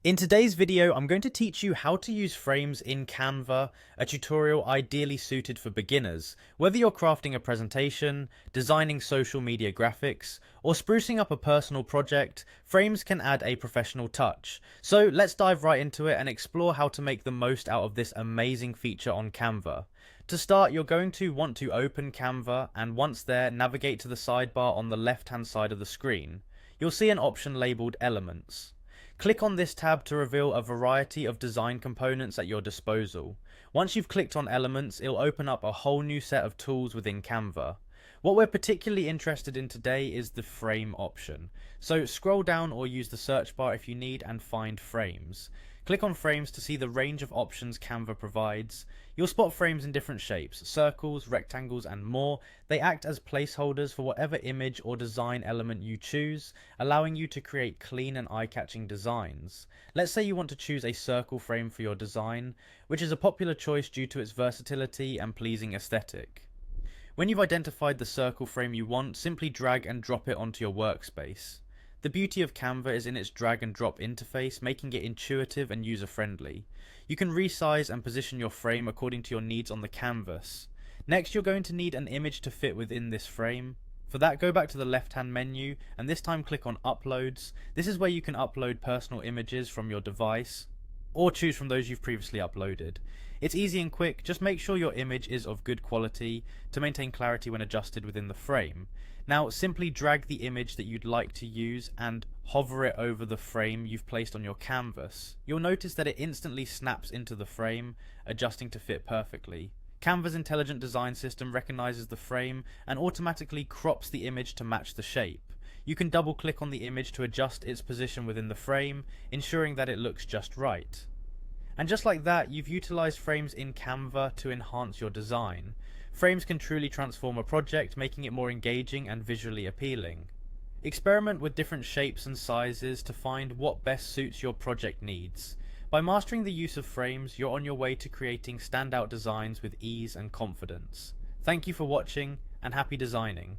In today's video, I'm going to teach you how to use frames in Canva, a tutorial ideally suited for beginners. Whether you're crafting a presentation, designing social media graphics, or sprucing up a personal project, frames can add a professional touch. So let's dive right into it and explore how to make the most out of this amazing feature on Canva. To start, you're going to want to open Canva, and once there, navigate to the sidebar on the left-hand side of the screen. You'll see an option labeled Elements. Click on this tab to reveal a variety of design components at your disposal. Once you've clicked on Elements, it'll open up a whole new set of tools within Canva. What we're particularly interested in today is the frame option. So scroll down or use the search bar if you need and find frames. Click on frames to see the range of options Canva provides. You'll spot frames in different shapes, circles, rectangles and more. They act as placeholders for whatever image or design element you choose, allowing you to create clean and eye-catching designs. Let's say you want to choose a circle frame for your design, which is a popular choice due to its versatility and pleasing aesthetic. When you've identified the circle frame you want, simply drag and drop it onto your workspace. The beauty of Canva is in its drag and drop interface, making it intuitive and user-friendly. You can resize and position your frame according to your needs on the canvas. Next, you're going to need an image to fit within this frame. For that, go back to the left-hand menu and this time click on Uploads. This is where you can upload personal images from your device, or choose from those you've previously uploaded. It's easy and quick, just make sure your image is of good quality to maintain clarity when adjusted within the frame. Now simply drag the image that you'd like to use and hover it over the frame you've placed on your canvas. You'll notice that it instantly snaps into the frame, adjusting to fit perfectly. Canva's intelligent design system recognizes the frame and automatically crops the image to match the shape. You can double click on the image to adjust its position within the frame, ensuring that it looks just right. And just like that, you've utilized frames in Canva to enhance your design. Frames can truly transform a project, making it more engaging and visually appealing. Experiment with different shapes and sizes to find what best suits your project needs. By mastering the use of frames, you're on your way to creating standout designs with ease and confidence. Thank you for watching, and happy designing.